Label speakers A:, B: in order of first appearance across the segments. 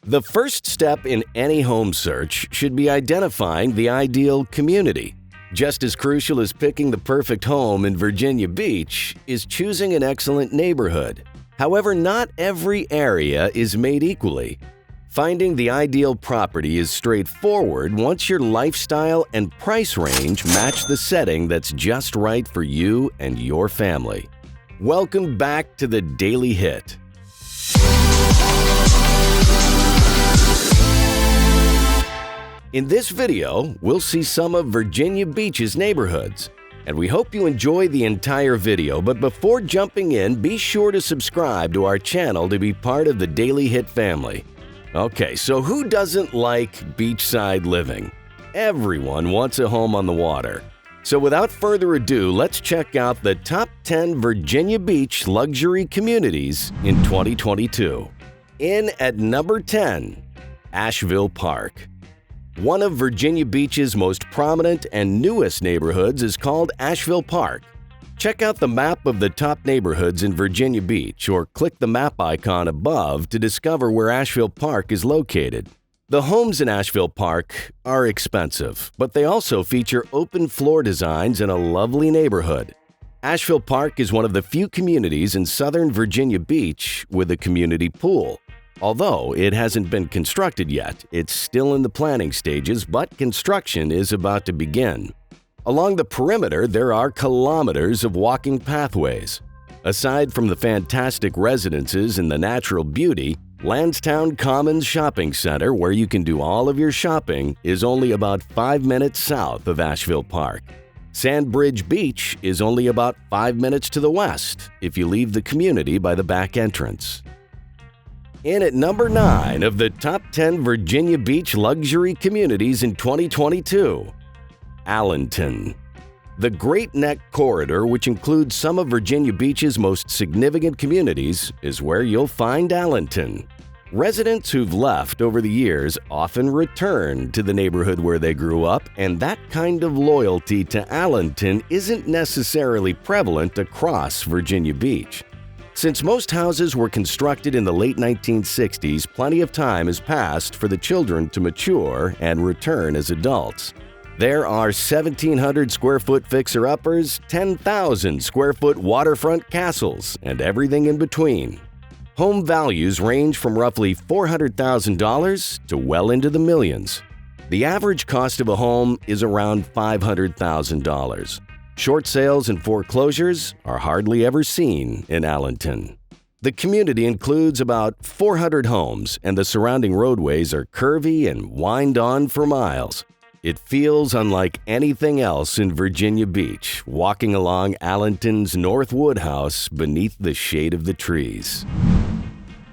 A: The first step in any home search should be identifying the ideal community. Just as crucial as picking the perfect home in Virginia Beach is choosing an excellent neighborhood. However, not every area is made equally. Finding the ideal property is straightforward once your lifestyle and price range match the setting that's just right for you and your family. Welcome back to the Daily Hit. In this video, we'll see some of Virginia Beach's neighborhoods, and we hope you enjoy the entire video. But before jumping in, be sure to subscribe to our channel to be part of the Daily Hit family. Okay, so who doesn't like beachside living? Everyone wants a home on the water. So without further ado, let's check out the top 10 Virginia Beach luxury communities in 2022. In at number 10, Asheville Park. One of Virginia Beach's most prominent and newest neighborhoods is called Asheville Park. Check out the map of the top neighborhoods in Virginia Beach or click the map icon above to discover where Asheville Park is located. The homes in Asheville Park are expensive, but they also feature open floor designs in a lovely neighborhood. Asheville Park is one of the few communities in southern Virginia Beach with a community pool. Although it hasn't been constructed yet, it's still in the planning stages, but construction is about to begin. Along the perimeter, there are kilometers of walking pathways. Aside from the fantastic residences and the natural beauty, Lansdowne Commons Shopping Center, where you can do all of your shopping, is only about 5 minutes south of Asheville Park. Sandbridge Beach is only about 5 minutes to the west if you leave the community by the back entrance. In at number 9 of the top 10 Virginia Beach luxury communities in 2022, Allenton. The Great Neck Corridor, which includes some of Virginia Beach's most significant communities, is where you'll find Allenton. Residents who've left over the years often return to the neighborhood where they grew up, and that kind of loyalty to Allenton isn't necessarily prevalent across Virginia Beach. Since most houses were constructed in the late 1960s, plenty of time has passed for the children to mature and return as adults. There are 1,700 square foot fixer-uppers, 10,000 square foot waterfront castles, and everything in between. Home values range from roughly $400,000 to well into the millions. The average cost of a home is around $500,000. Short sales and foreclosures are hardly ever seen in Allenton. The community includes about 400 homes, and the surrounding roadways are curvy and wind on for miles. It feels unlike anything else in Virginia Beach, walking along Allenton's North Woodhouse beneath the shade of the trees.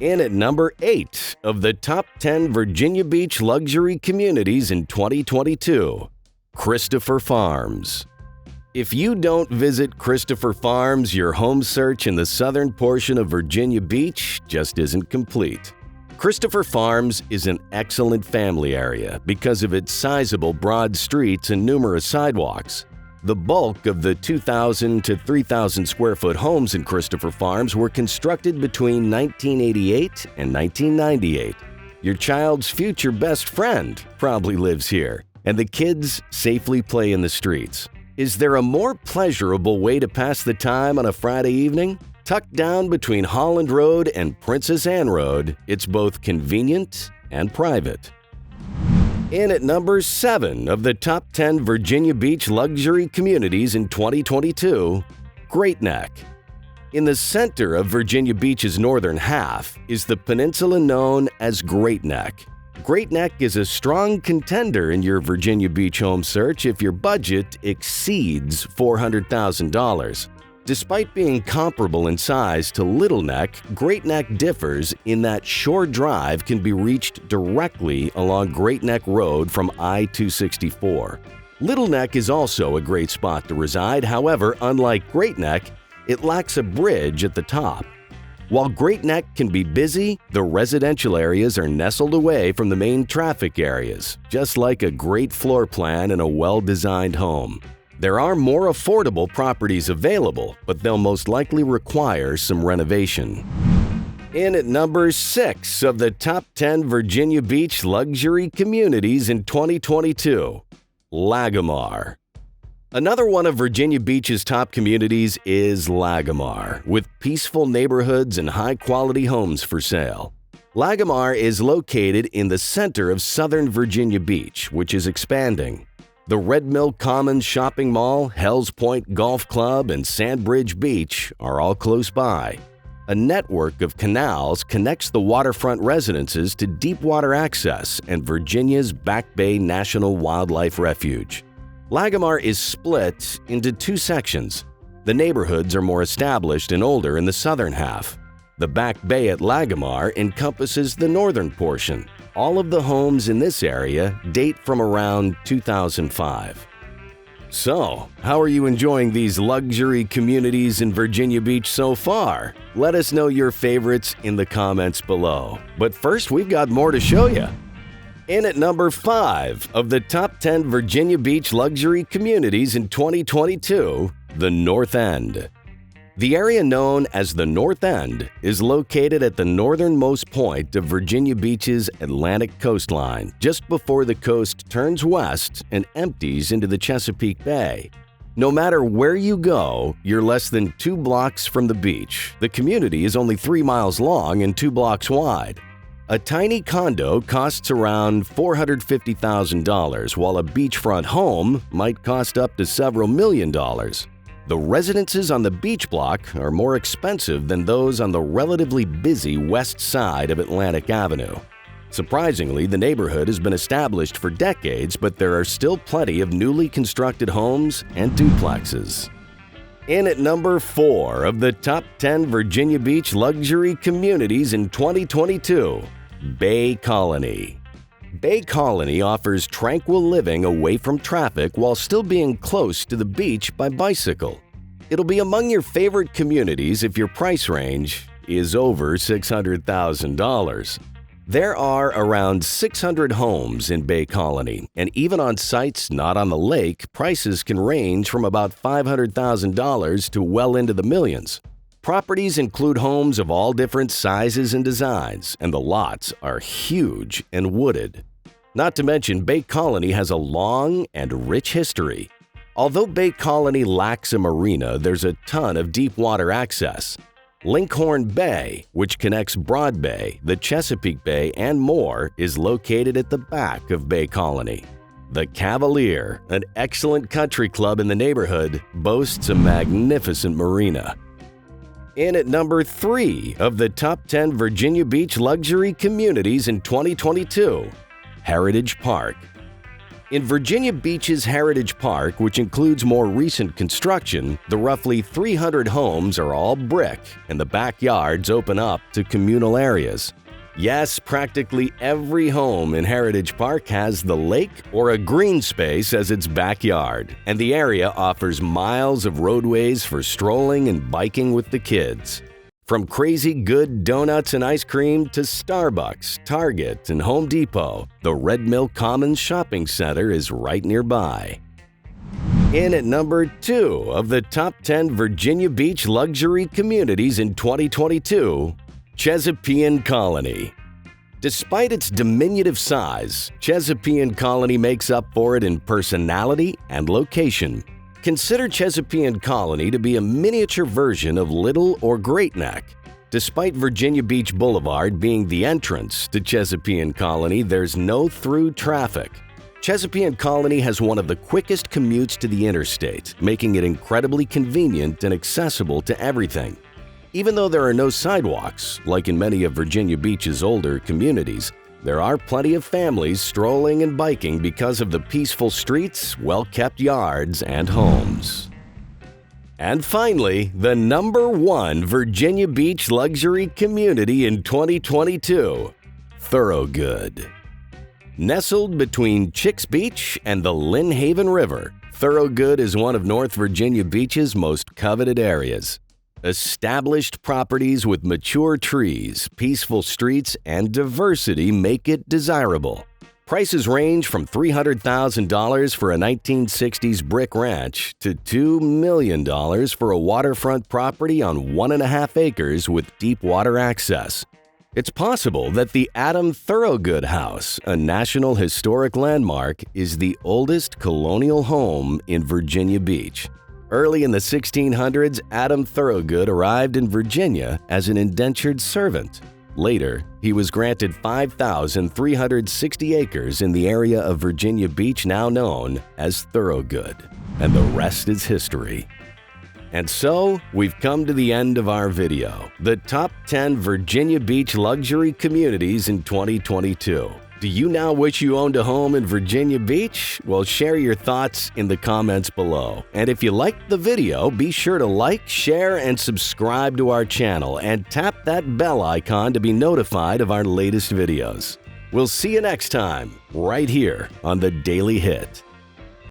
A: In at number 8 of the top 10 Virginia Beach luxury communities in 2022, Christopher Farms. If you don't visit Christopher Farms, your home search in the southern portion of Virginia Beach just isn't complete. Christopher Farms is an excellent family area because of its sizable broad streets and numerous sidewalks. The bulk of the 2,000 to 3,000 square foot homes in Christopher Farms were constructed between 1988 and 1998. Your child's future best friend probably lives here, and the kids safely play in the streets. Is there a more pleasurable way to pass the time on a Friday evening? Tucked down between Holland Road and Princess Anne Road, it's both convenient and private. In at number 7 of the top 10 Virginia Beach luxury communities in 2022, Great Neck. In the center of Virginia Beach's northern half is the peninsula known as Great Neck. Great Neck is a strong contender in your Virginia Beach home search if your budget exceeds $400,000. Despite being comparable in size to Little Neck, Great Neck differs in that Shore Drive can be reached directly along Great Neck Road from I-264. Little Neck is also a great spot to reside. However, unlike Great Neck, it lacks a bridge at the top. While Great Neck can be busy, the residential areas are nestled away from the main traffic areas, just like a great floor plan in a well-designed home. There are more affordable properties available, but they'll most likely require some renovation. In at number 6 of the top 10 Virginia Beach luxury communities in 2022, Lagomar. Another one of Virginia Beach's top communities is Lagomar, with peaceful neighborhoods and high-quality homes for sale. Lagomar is located in the center of southern Virginia Beach, which is expanding. The Red Mill Commons Shopping Mall, Hells Point Golf Club, and Sandbridge Beach are all close by. A network of canals connects the waterfront residences to deep-water access and Virginia's Back Bay National Wildlife Refuge. Lagomar is split into 2 sections. The neighborhoods are more established and older in the southern half. The Back Bay at Lagomar encompasses the northern portion. All of the homes in this area date from around 2005. So, how are you enjoying these luxury communities in Virginia Beach so far? Let us know your favorites in the comments below. But first, we've got more to show you. In at number 5 of the top 10 Virginia Beach luxury communities in 2022, the North End. The area known as the North End is located at the northernmost point of Virginia Beach's Atlantic coastline, just before the coast turns west and empties into the Chesapeake Bay. No matter where you go, you're less than 2 blocks from the beach. The community is only 3 miles long and 2 blocks wide. A tiny condo costs around $450,000, while a beachfront home might cost up to several $1,000,000. The residences on the beach block are more expensive than those on the relatively busy west side of Atlantic Avenue. Surprisingly, the neighborhood has been established for decades, but there are still plenty of newly constructed homes and duplexes. In at number 4 of the top 10 Virginia Beach luxury communities in 2022, Bay Colony. Bay Colony offers tranquil living away from traffic while still being close to the beach by bicycle. It'll be among your favorite communities if your price range is over $600,000. There are around 600 homes in Bay Colony, and even on sites not on the lake, prices can range from about $500,000 to well into the millions. Properties include homes of all different sizes and designs, and the lots are huge and wooded. Not to mention, Bay Colony has a long and rich history. Although Bay Colony lacks a marina, there's a ton of deep water access. Linkhorn Bay, which connects Broad Bay, the Chesapeake Bay, and more, is located at the back of Bay Colony. The Cavalier, an excellent country club in the neighborhood, boasts a magnificent marina. In at number 3 of the top 10 Virginia Beach luxury communities in 2022, Heritage Park. In Virginia Beach's Heritage Park, which includes more recent construction, the roughly 300 homes are all brick, and the backyards open up to communal areas. Yes, practically every home in Heritage Park has the lake or a green space as its backyard, and the area offers miles of roadways for strolling and biking with the kids. From crazy good donuts and ice cream to Starbucks, Target, and Home Depot, the Red Mill Commons Shopping Center is right nearby. In at number 2 of the top 10 Virginia Beach luxury communities in 2022, Chesapean Colony. Despite its diminutive size, Chesapean Colony makes up for it in personality and location. Consider Chesapean Colony to be a miniature version of Little or Great Neck. Despite Virginia Beach Boulevard being the entrance to Chesapean Colony, there's no through traffic. Chesapean Colony has one of the quickest commutes to the interstate, making it incredibly convenient and accessible to everything. Even though there are no sidewalks, like in many of Virginia Beach's older communities, there are plenty of families strolling and biking because of the peaceful streets, well-kept yards, and homes. And finally, the number 1 Virginia Beach luxury community in 2022, Thorogood. Nestled between Chicks Beach and the Lynn Haven River, Thorogood is one of North Virginia Beach's most coveted areas. Established properties with mature trees, peaceful streets, and diversity make it desirable. Prices range from $300,000 for a 1960s brick ranch to $2 million for a waterfront property on 1.5 acres with deep water access. It's possible that the Thorogood House, a National Historic Landmark, is the oldest colonial home in Virginia Beach. Early in the 1600s, Thorogood arrived in Virginia as an indentured servant. Later, he was granted 5,360 acres in the area of Virginia Beach now known as Thorogood, and the rest is history. And so, we've come to the end of our video, the top 10 Virginia Beach luxury communities in 2022. Do you now wish you owned a home in Virginia Beach? Well, share your thoughts in the comments below. And if you liked the video, be sure to like, share, and subscribe to our channel and tap that bell icon to be notified of our latest videos. We'll see you next time, right here on The Daily Hit.